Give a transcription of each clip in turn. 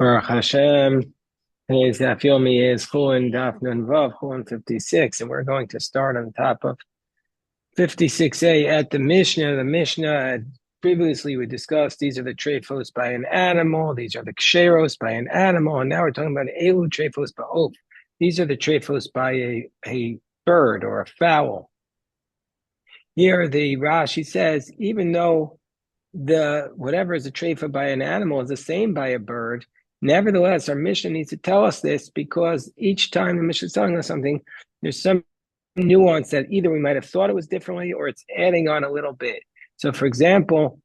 Baruch Hashem. Today's daf yomi is Chullin daf nun vav Chullin 56, and we're going to start on top of 56a at the Mishnah. The Mishnah previously we discussed these are the treifos by an animal, these are the ksheros by an animal, and now we're talking about elu treifos ba'of. These are the treifos by a bird or a fowl. Here the Rashi says even though the whatever is a treifa by an animal is the same by a bird. Nevertheless, our Mishnah needs to tell us this because each time the Mishnah is telling us something, there's some nuance that either we might have thought it was differently or it's adding on a little bit. So, for example,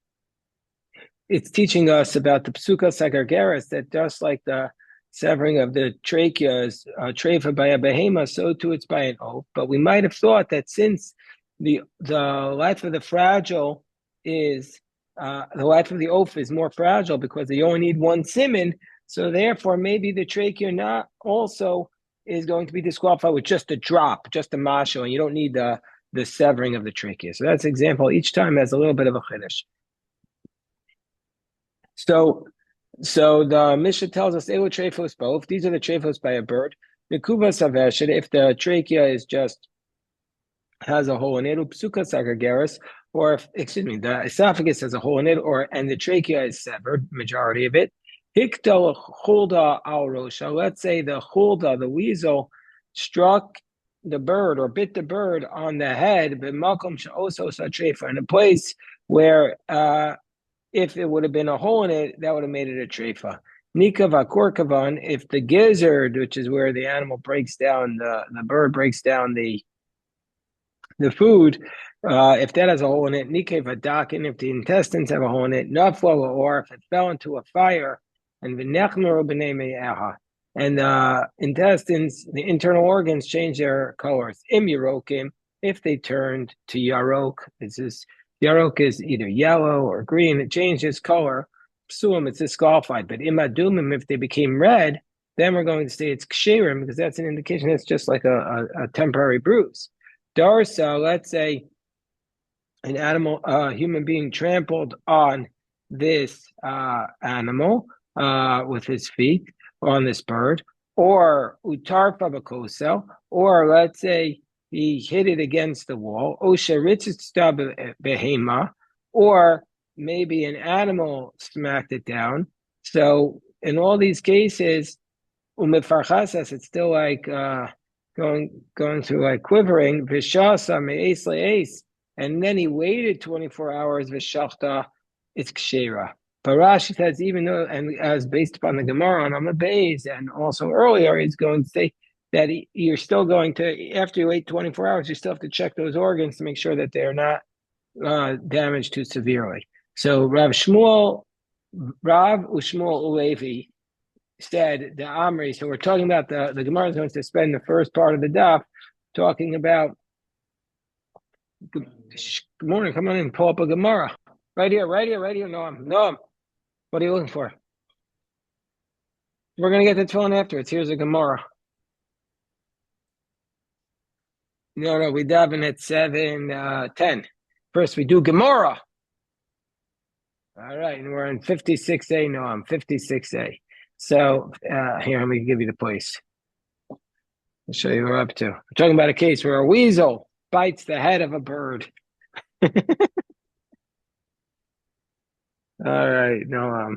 it's teaching us about the psuka sagargeris that just like the severing of the trachea is treifa by a behema, so too it's by an oaf. But we might have thought that since the life of the fragile is the life of the oaf is more fragile because they only need one siman. So therefore, maybe the trachea not also is going to be disqualified with just a drop, just a mashal, and you don't need the severing of the trachea. So that's an example. Each time has a little bit of a chiddush. So the Mishnah tells us elu treifos both. These are the treifos by a bird. The kuva saveshet, if the trachea is just has a hole in it, psuka sagargeris, or if the esophagus has a hole in it, and the trachea is severed, majority of it. Hikta chulda al rosha. Let's say the chulda, the weasel, struck the bird or bit the bird on the head, but makom she'oso satrefa, in a place where if it would have been a hole in it, that would have made it a treifa. Nika vakorkavan, if the gizzard, which is where the animal breaks down, the bird breaks down the food, if that has a hole in it, Nike vadakin, if the intestines have a hole in it, nafla, or if it fell into a fire, and v'nechmeru b'nei me'eha, and the intestines, the internal organs change their colors. Im yarokim, if they turned to yarok, yarok is either yellow or green, it changes color. Psuim, it's disqualified. But imadumim, if they became red, then we're going to say it's ksherim because that's an indication it's just like a temporary bruise. Darsa, let's say an animal, a human being trampled on this animal with his feet on this bird, or utarfa bakosel, or let's say he hit it against the wall, osha ritzitsta behema, or maybe an animal smacked it down. So in all these cases, umefarchasas, it's still like going through like quivering, vishasa me'es le'es, and then he waited 24 hours, vishachta, it's kshera. But Rashi says, even though, and as based upon the Gemara on Amud Beis, and also earlier, he's going to say that you're still going to, after you wait 24 hours, you still have to check those organs to make sure that they're not damaged too severely. So Rav Ushmuel Ulevi said the Amri. So we're talking about the Gemara is going to spend the first part of the daf talking about. Good morning, come on in, pull up a Gemara. Right here. No. What are you looking for? We're going to get the Chullin afterwards. Here's a Gemara. No, we daven at 7:10. First, we do Gemara. All right, and we're in 56a. No, I'm 56a. So here, let me give you the place. I'll show you what we're up to. We're talking about a case where a weasel bites the head of a bird. All right, Noam.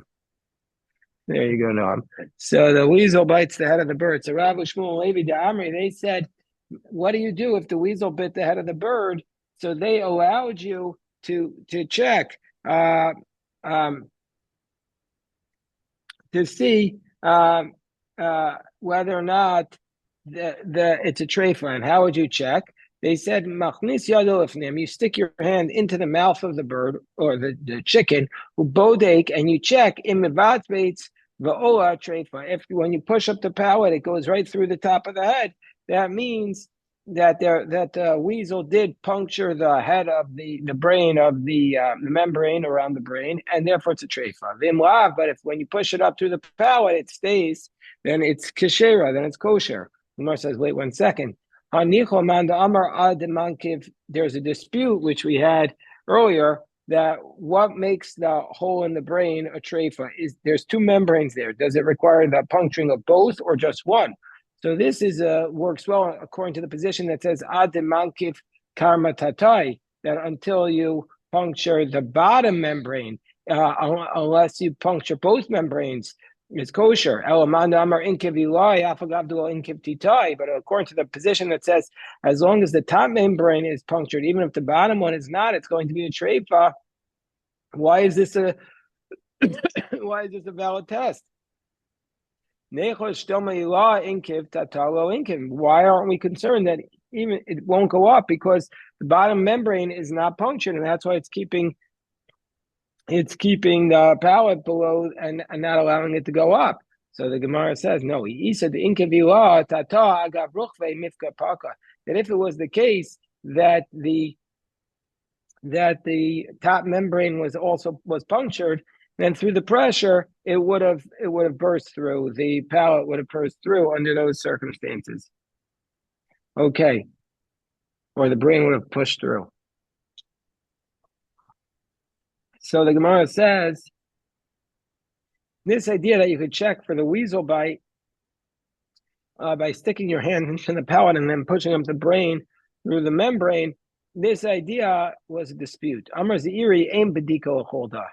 There you go, Noam. So the weasel bites the head of the bird. So Rav Ushmuel Levi de Amri, they said, what do you do if the weasel bit the head of the bird? So they allowed you to check to see whether or not it's a treifa. And how would you check? They said, "Machnis yado lefnim." You stick your hand into the mouth of the bird or the chicken, bodek, and you check in mevatzbeitz va'ola treifa. If when you push up the palate, it goes right through the top of the head. That means that the weasel did puncture the head of the brain of the membrane around the brain, and therefore it's a treifa. Vimlav, but if when you push it up through the palate, it stays, then it's kashera, then it's kosher. The Gemara says, wait 1 second. There's a dispute which we had earlier that what makes the hole in the brain a treifa is there's two membranes there. Does it require the puncturing of both or just one? So this is works well according to the position that says ad mankif karma tatai, that until you puncture the bottom membrane, unless you puncture both membranes, it's kosher. But according to the position that says as long as the top membrane is punctured, even if the bottom one is not, it's going to be a treifa. Why is this a valid test? Why aren't we concerned that even it won't go up because the bottom membrane is not punctured, and that's why it's keeping the palate below and not allowing it to go up. So the Gemara says, no, he said the that if it was the case that the top membrane was punctured, then through the pressure it would have burst through. The palate would have burst through under those circumstances. Okay. Or the brain would have pushed through. So the Gemara says this idea that you could check for the weasel bite by sticking your hand into the palate and then pushing up the brain through the membrane, this idea was a dispute. Amar Zeiri aim bediko holda.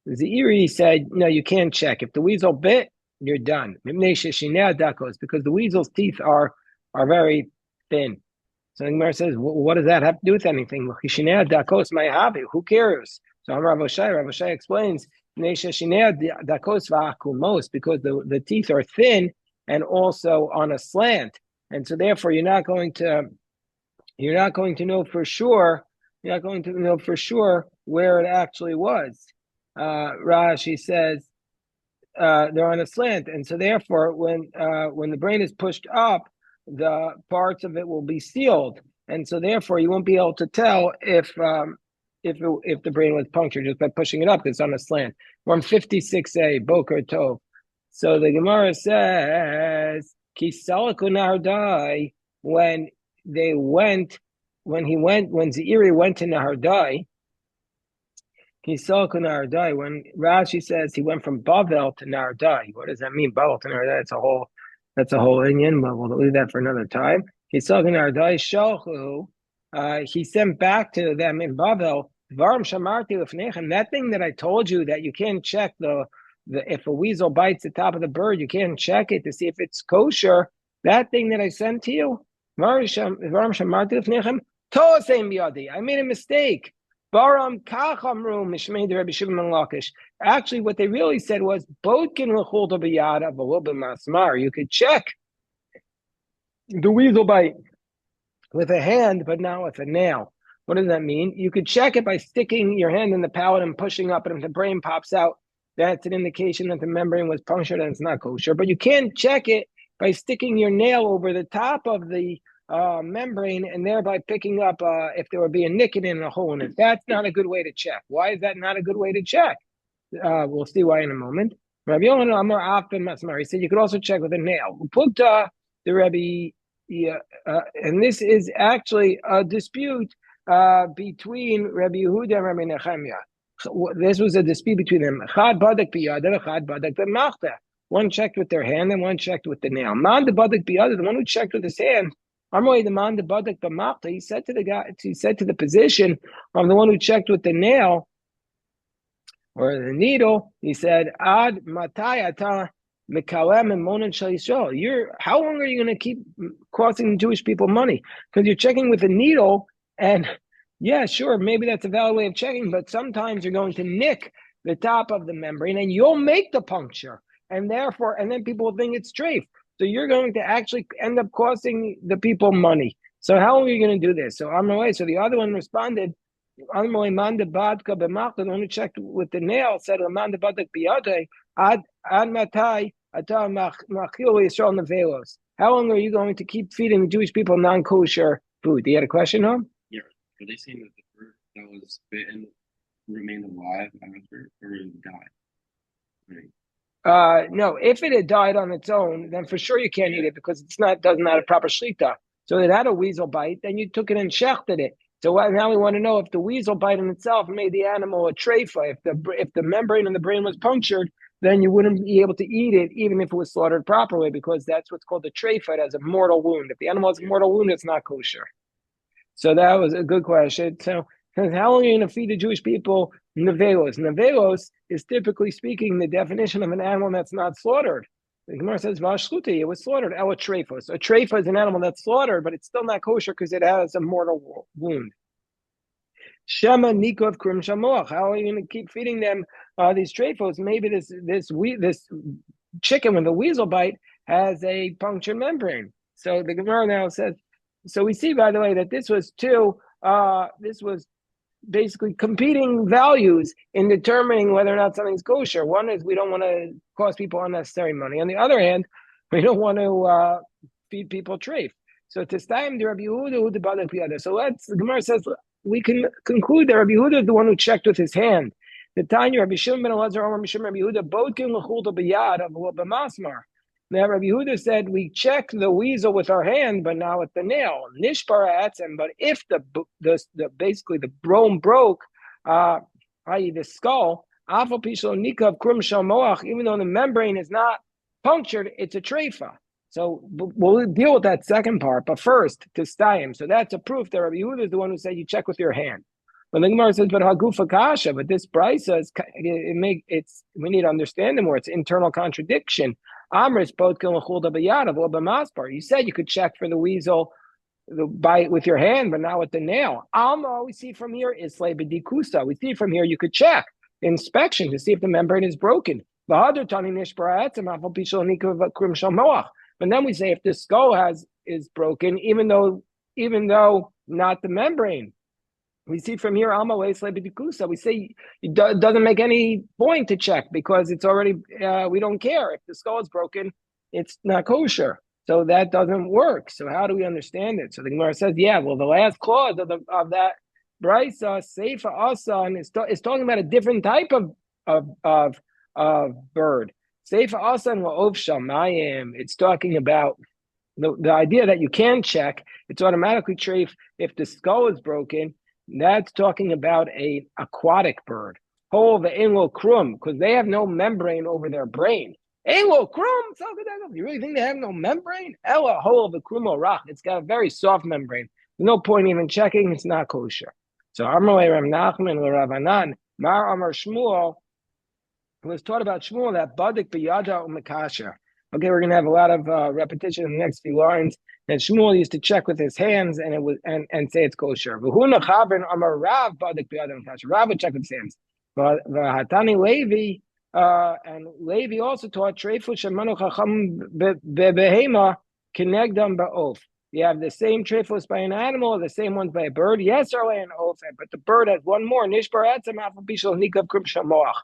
Zeiri said, no, you can't check. If the weasel bit, you're done. Because the weasel's teeth are very thin. So the Gemara says, what does that have to do with anything? Who cares? So Rav Oshai explains, because the teeth are thin and also on a slant, and so therefore you're not going to know for sure. You're not going to know for sure where it actually was. Rashi says they're on a slant, and so therefore when the brain is pushed up, the parts of it will be sealed, and so therefore you won't be able to tell if the brain was punctured just by pushing it up. It's on a slant. We're on 56a Boker Tov. So the Gemara says Kisalaku Nahardai when Zeiri went to Nahardai. Kisalaku Nahardai when Rashi says he went from Bavel to Nahardai. What does that mean? Bavel to Nahardai. That's a whole Indian, but we'll leave that for another time. Kisalaku Nahardai Shalchu. He sent back to them in Bavel, that thing that I told you that you can't check if a weasel bites the top of the bird, you can't check it to see if it's kosher. That thing that I sent to you, I made a mistake. Actually, what they really said was, you could check the weasel bite with a hand, but not with a nail. What does that mean? You could check it by sticking your hand in the palate and pushing up, and if the brain pops out, that's an indication that the membrane was punctured and it's not kosher. But you can't check it by sticking your nail over the top of the membrane and thereby picking up if there would be a nick in it and a hole in it. That's not a good way to check. Why is that not a good way to check? We'll see why in a moment. Rabbi Yochanan Amar Afin Masmar, he said you could also check with a nail. Pukta, the Rabbi, and this is actually a dispute between Rabbi Yehuda and Rabbi Nechemia. This was a dispute between them. One checked with their hand and one checked with the nail. Man the badak biyada, the one who checked with his hand. The man the badak b'machta. He said to the position of the one who checked with the nail or the needle. He said, Ad matayata. How long are you going to keep costing the Jewish people money? Because you're checking with a needle, and yeah, sure, maybe that's a valid way of checking, but sometimes you're going to nick the top of the membrane, and you'll make the puncture, and then people will think it's treif. So you're going to actually end up costing the people money. So how long are you going to do this? So so the other one responded, the one who checked with the nail said, how long are you going to keep feeding the Jewish people non-kosher food? You had a question, huh? Yeah. Are they saying that the bird that was bitten remained alive after or died? Right. No, if it had died on its own, then for sure you can't eat it because doesn't have a proper shlita. So it had a weasel bite, then you took it and shechted it. So now we want to know if the weasel bite in itself made the animal a treifa. If the membrane in the brain was punctured, then you wouldn't be able to eat it, even if it was slaughtered properly, because that's what's called a treifa. It has a mortal wound. If the animal has a mortal wound, it's not kosher. So that was a good question. So, how are you going to feed the Jewish people nevelos? Nevelos is typically speaking the definition of an animal that's not slaughtered. The Gemara says vashchuti, it was slaughtered. Ela treifos. A treifa is an animal that's slaughtered, but it's still not kosher because it has a mortal wound. Shema nikov krim shamoach. How are you going to keep feeding them these treifos? Maybe this chicken with a weasel bite has a punctured membrane. So the Gemara now says. So we see, by the way, that this was basically competing values in determining whether or not something's kosher. One is we don't want to cost people unnecessary money. On the other hand, we don't want to feed people treif. So to time the Rabbi Yehuda, the Gemara says we can conclude that Rabbi Yehuda is the one who checked with his hand. The Tanya Rabbi Shimon ben Elazar, Rabbi Shimon, Rabbi Yehuda, bodkin l'chulta b'yad of b'masmar. Now Rabbi Yehuda said we check the weasel with our hand, but not with the nail. Nishbar atzem. But if the basically the bone broke, i.e. the skull, afal pishlo nikav krum shal moach, even though the membrane is not punctured, it's a treifa. So we'll deal with that second part. But first, to stayim. So that's a proof that Rabbi Yehuda is the one who said you check with your hand. But the Gemara says, but hagufa kasha. But this brisa is we need to understand it more. It's internal contradiction. Amris bodkin l'chulta b'yadav or b'maspar. You said you could check for the weasel, the bite with your hand, but not with the nail. Alma, we see from here is b'dikusa. We see from here you could check inspection to see if the membrane is broken. But then we say if the skull is broken, even though not the membrane. We see from here, we say it doesn't make any point to check because it's already, we don't care. If the skull is broken, it's not kosher. So that doesn't work. So how do we understand it? So the Gemara says, yeah, well, the last clause of that brisa, seifa asan, is talking about a different type of bird. Seifa asan la'ov shamayim. It's talking about the idea that you can check. It's automatically treif if the skull is broken. That's talking about a aquatic bird. Whole the enlo krum, because they have no membrane over their brain. Enlo krum, you really think they have no membrane? Ella whole of the krumo rach. It's got a very soft membrane. There's no point even checking. It's not kosher. So Amalei Ram Nachman Ravanan Mar Amar Shmuel was taught about Shmuel that badik biyada u'makasha. Okay, we're going to have a lot of repetition in the next few lines. And Shmuel used to check with his hands and say it's kosher. Rav would check with his hands. Hatani Levi and Levi also taught Treifu Shemanu Chacham Behema Kinegdam Ba'of. You have the same treifos by an animal, the same ones by a bird. Yes, or an oaf, but the bird has one more. Nishbar etzem afal bishul nikav krim shamoach.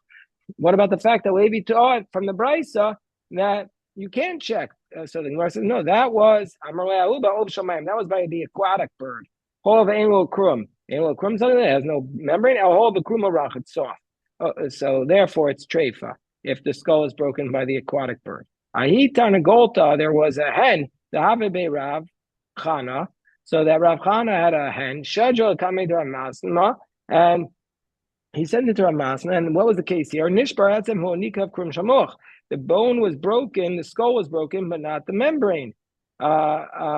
What about the fact that Levi taught from the brisa that you can't check? So the Gemara says, no, that was that was by the aquatic bird. Whole of Enlo Krum. Enlo Krum is something that has no membrane. Whole of the Krum Arach, it's soft. So therefore it's treifa if the skull is broken by the aquatic bird. Ahitana Golta, there was a hen, the Havebe Rav Chana. So that Rav Chana had a hen, Shadra Kamed Ramasma, and he sent it to Ramasma. And what was the case here? Nishbar Atzem Ho Nikav Krum Shamoch. The bone was broken, the skull was broken, but not the membrane. So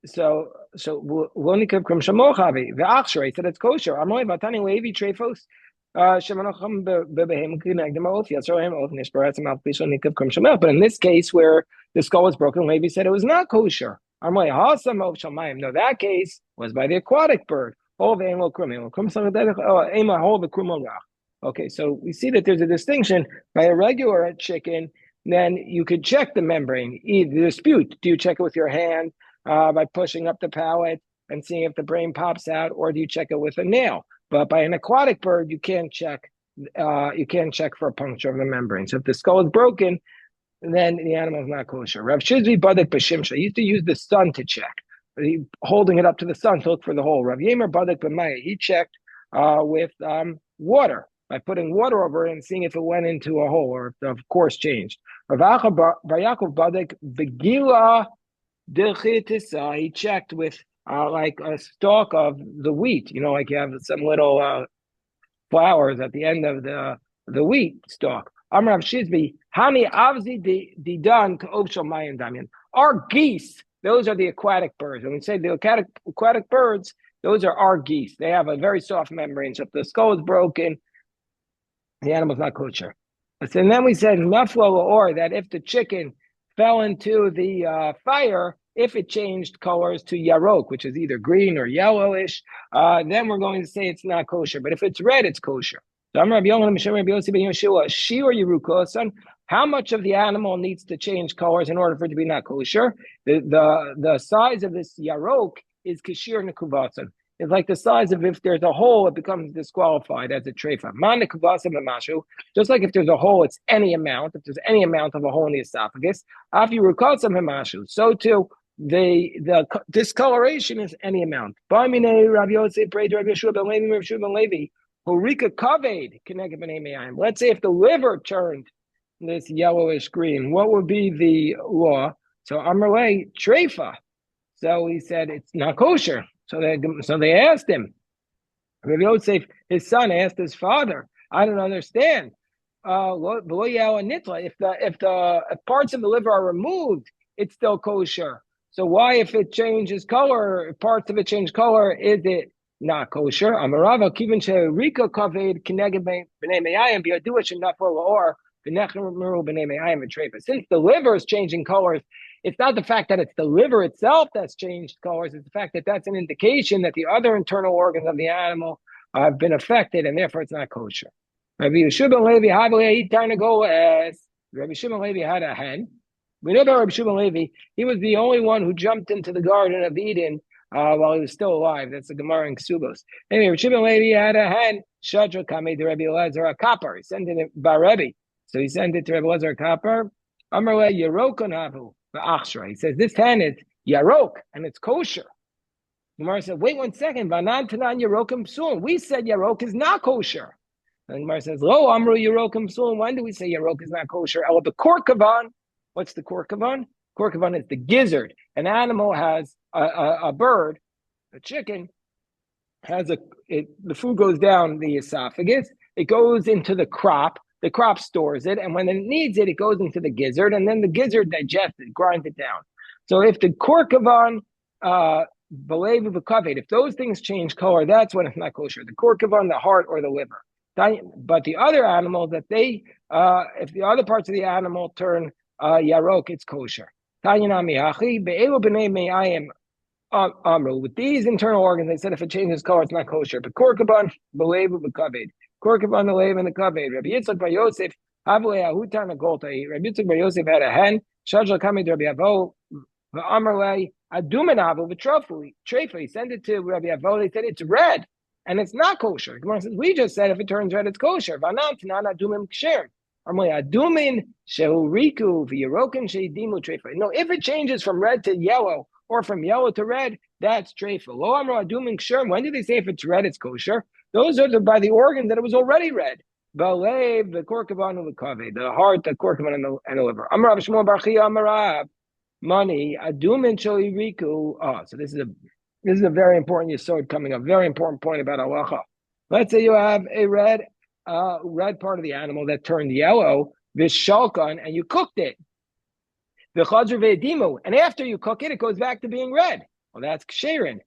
Wonikov Krum Shamochavi, the Achshrei said it's kosher. Amoy Vatani Levi Trefos, Shemanocham Bebehem Kinagdam Oath, Yasrohem Oath, Nishbaratzim Alpiso Nikov Krum Shamel. But in this case where the skull was broken, Levi said it was not kosher. Amoy Hasam of Shamayim. No, that case was by the aquatic bird. All the animal krum, Ema hold the krum. Okay, so we see that there's a distinction by a regular chicken. Then you could check the membrane. The dispute: do you check it with your hand by pushing up the palate and seeing if the brain pops out, or do you check it with a nail? But by an aquatic bird, you can't check. You can't check for a puncture of the membrane. So if the skull is broken, then the animal is not kosher. Rav Shizvi Badik B'Shimsha used to use the sun to check, holding it up to the sun to look for the hole. Rav Yemer Badik B'Maya, he checked with water, by putting water over it and seeing if it went into a hole or if the course changed. Rav Yaakov Badik Begila Dilchitisa, he checked with like a stalk of the wheat. Like you have some little flowers at the end of the wheat stalk. Amrav Shizbi, Hani Avzi di Dan K'Ovshel Mayan Damian. Our geese, those are the aquatic birds. When we say the aquatic birds, those are our geese. They have a very soft membrane. So if the skull is broken, the animal's not kosher. And then we said naflo or that if the chicken fell into the fire, if it changed colors to yarok, which is either green or yellowish, then we're going to say it's not kosher. But if it's red, it's kosher. So I'm Rabbi Yochanan Mishem Rabbi Yossi ben Yeshua, shiur yeruko, son. How much of the animal needs to change colors in order for it to be not kosher? The size of this yarok is kashir nekuvasan. It's like the size of if there's a hole, it becomes disqualified as a treifa. Just like if there's a hole, it's any amount. If there's any amount of a hole in the esophagus, so too the discoloration is any amount. Let's say if the liver turned this yellowish green, what would be the law? So Amarle treifa. So he said it's not kosher. So they asked him. Rabbi Yosef, his son, asked his father, I don't understand. If parts of the liver are removed, it's still kosher. So why, if it changes color, if parts of it change color, is it not kosher? Amarava kivin she'rika kaved kineged b'nei me'ayim b'yadua shenafol or v'nechmeru b'nei me'ayim v'treifa. Since the liver is changing colors, it's not the fact that it's the liver itself that's changed colors. It's the fact that that's an indication that the other internal organs of the animal have been affected, and therefore it's not kosher. Rabbi Shimon Levi had Rabbi Shimon Levi had a hen. We know that Rabbi Shimon Levi, he was the only one who jumped into the Garden of Eden while he was still alive. That's the Gemara in Ksubos. Anyway, Rabbi Shimon Levi had a hen. Shadra Kamei to Rabbi Elazar a copper. He sent it by Rebbe. So he sent it to Rabbi Elazar a copper. Amarle Yerokon Havu. He says this hen is yarok and it's kosher. Gemara said, wait 1 second. Vanan tanan yarokim psul. We said yarok is not kosher. And Gemara says, lo amru yarokim psul. When do we say yarok is not kosher? Ela the korkavan. What's the korkavan? Korkavan is the gizzard. An animal has a bird, a chicken has the food goes down the esophagus. It goes into the crop. The crop stores it, and when it needs it, it goes into the gizzard, and then the gizzard digests it, grinds it down. So if the korkavan, if those things change color, that's when it's not kosher. The korkavan, the heart, or the liver. But the other animals, if the other parts of the animal turn yarok, it's kosher. With these internal organs, they said if it changes color, it's not kosher. But korkavan, belevu b'kaved. Korkavan the lev and the kaved. Rabbi Yitzchak bar Yosef, Havle Ahutan Goltai. Rabbi Yitzchak bar Yosef had a hen. Shajal Kamid Rabbi Avo, Amarle Aduminavu v'trofu treifa. He sent it to Rabbi Avo. They said it's red and it's not kosher. Gemara says we just said if it turns red, it's kosher. Vanan tanan adumim ksher. Amarle adumin shehuriku v'yerokin sheidimu treifa. No, if it changes from red to yellow or from yellow to red, that's treifa. Lo amro adumin ksher. When did they say if it's red, it's kosher? Those are by the organ that it was already red. Balev, the korkavan, the kaveh, the heart, the korkavan, and the liver. Amarav Shmuel Bar Chia Amarav, money adumin sholiriku. So this is a very important yesod coming up. Very important point about halacha. Let's say you have a red part of the animal that turned yellow, vishalkan, and you cooked it. V'chadr ve'edimu, and after you cook it, it goes back to being red. Well, that's ksherin.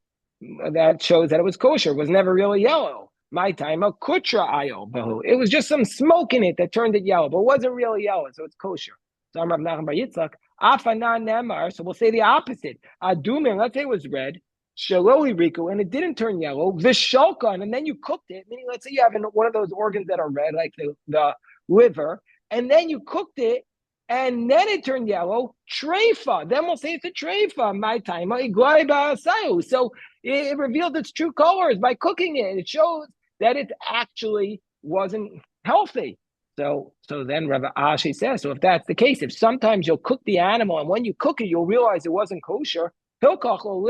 That shows that it was kosher. It was never really yellow. My time, a kutra ayo bahu. It was just some smoke in it that turned it yellow, but it wasn't really yellow, so it's kosher. So I'm Rav Nachman bar Yitzchak. Afanan nemar. So we'll say the opposite. Adumin. Let's say it was red. Shaloi riku, and it didn't turn yellow. Vishalkan, and then you cooked it. Meaning, let's say you have one of those organs that are red, like the liver, and then you cooked it, and then it turned yellow. Treifa. Then we'll say it's a treifa. My time. So it revealed its true colors by cooking it. It shows that it actually wasn't healthy. So then Rav Ashi says, so if that's the case, if sometimes you'll cook the animal and when you cook it, you'll realize it wasn't kosher. Therefore,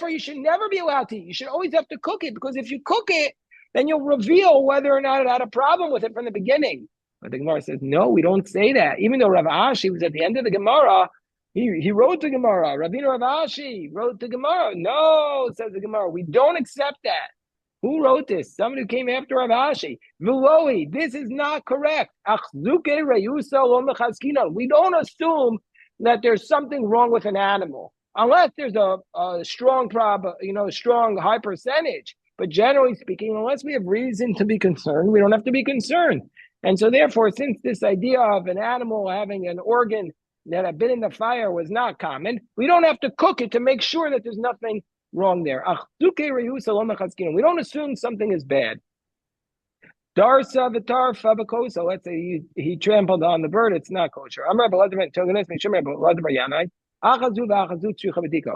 you should never be allowed to eat. You should always have to cook it, because if you cook it, then you'll reveal whether or not it had a problem with it from the beginning. But the Gemara says, no, we don't say that. Even though Rav Ashi was at the end of the Gemara, He wrote to Gemara. Rabbeinu Rav Ashi wrote to Gemara. No, says the Gemara, we don't accept that. Who wrote this? Somebody who came after Rav Ashi. Viloi, this is not correct. We don't assume that there's something wrong with an animal unless there's a strong strong high percentage. But generally speaking, unless we have reason to be concerned, we don't have to be concerned. And so, therefore, since this idea of an animal having an organ that had been in the fire was not common, we don't have to cook it to make sure that there's nothing wrong there. We don't assume something is bad. Darsa v'tar fabakosa. Let's say he trampled on the bird. It's not kosher.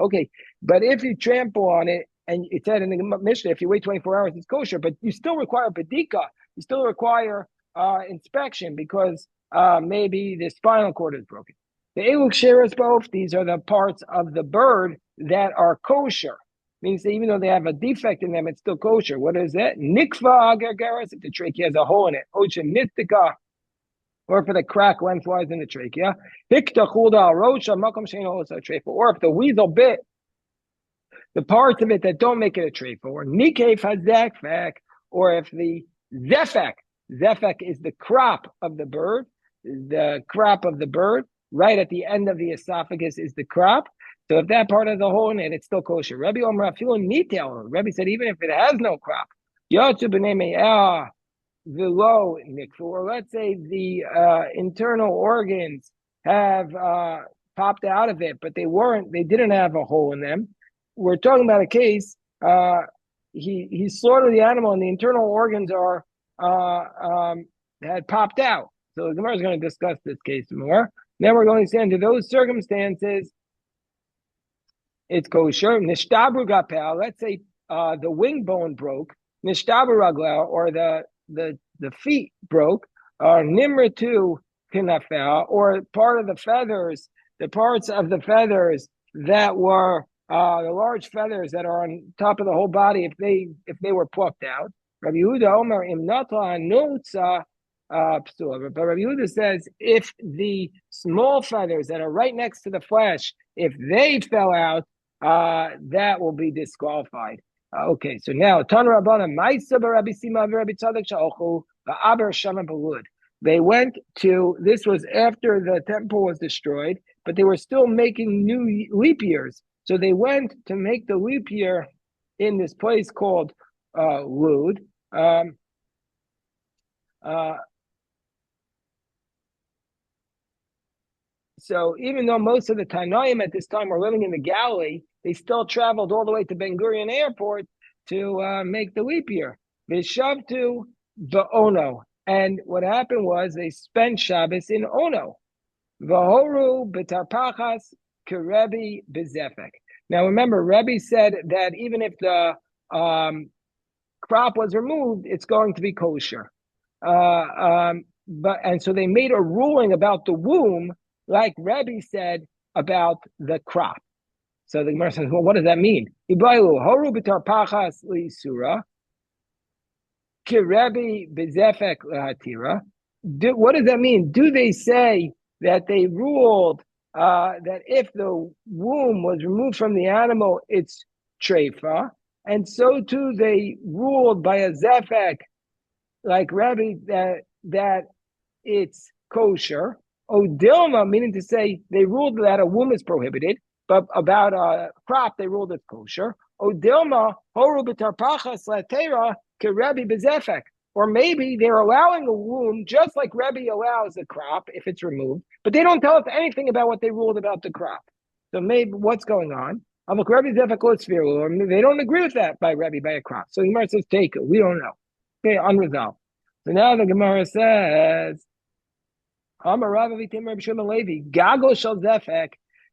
Okay, but if you trample on it, and it said in the Mishnah, if you wait 24 hours, it's kosher. But you still require bedika. You still require inspection because maybe the spinal cord is broken. The eluk sheres both. These are the parts of the bird that are kosher. Means that even though they have a defect in them, it's still kosher. What is that? Nikva agargaris, if the trachea has a hole in it. Ocha nistika, or if the crack lengthwise in the trachea. Hikta chulda rocha makom shein also treifa. Or if the weasel bit the parts of it that don't make it a treifa. Or nikef hazekfek. Or if the zefek is the crop of the bird, right at the end of the esophagus is the crop. So if that part has a hole in it, it's still kosher. Rabbi Omer afilu nitel. Rabbi said even if it has no crop, yatsu b'nei me'ah v'lo nikfu. Or let's say the internal organs have popped out of it, but they didn't have a hole in them. We're talking about a case. He slaughtered the animal, and the internal organs had popped out. So the Gemara is going to discuss this case more. Then we're going to say under those circumstances, it's kosher. Nishtabru gapel. Let's say the wing bone broke. Nishtabru ragla, or the feet broke. Or nimratu kinafel, or part of the feathers, the parts of the feathers that were the large feathers that are on top of the whole body, if they were plucked out. Rabbi Yehuda Omer imnatla nutza. But Rabbi Yehuda says if the small feathers that are right next to the flesh, if they fell out, that will be disqualified. Okay, so now Tan Rabbana Ma'isa Rabbi Sima Rabbi Tzadok Sha'ochu Ba'aber Shama Balud. They went to, this was after the temple was destroyed, but they were still making new leap years. So they went to make the leap year in this place called Lud. So even though most of the Tanaim at this time were living in the Galilee, they still traveled all the way to Ben Gurion Airport to make the leap year. They shoved to the Ono. And what happened was they spent Shabbos in Ono. Vahoru b'tarpachas kerebi bezefek. Now remember, Rebbe said that even if the crop was removed, it's going to be kosher. And so they made a ruling about the womb, like Rebbe said about the crop. So the Gemara says, well, what does that mean? Horu b'tarpachas li'isura, kirebi bezefek lehatira. What does that mean? Do they say that they ruled that if the womb was removed from the animal, it's treifa, and so too they ruled by a zefek, like Rabbi, that it's kosher. Odilma, meaning to say they ruled that a womb is prohibited, but about a crop they ruled it's kosher. Odilma horu b'tarpachas latera kerebi bezefek. Or maybe they're allowing a womb just like Rebbe allows a crop if it's removed, but they don't tell us anything about what they ruled about the crop. So maybe what's going on? Or they don't agree with that by Rebbe by a crop. So the Gemara says, take it. We don't know. Okay, unresolved. So now the Gemara says,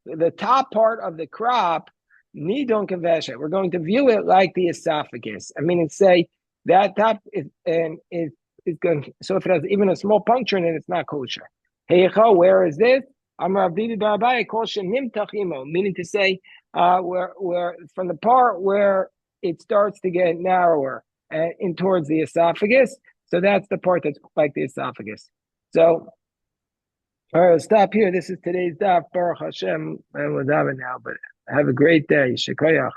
the top part of the crop, nidon kaveshet. We're going to view it like the esophagus. I mean, say that top is going. So if it has even a small puncture in it, it's not kosher. Heicha, where is this? Meaning to say, where from the part where it starts to get narrower in towards the esophagus. So that's the part that's like the esophagus. So All right, we'll stop here. This is today's daf, Baruch Hashem, and we'll have it now. But have a great day. Shikoyach.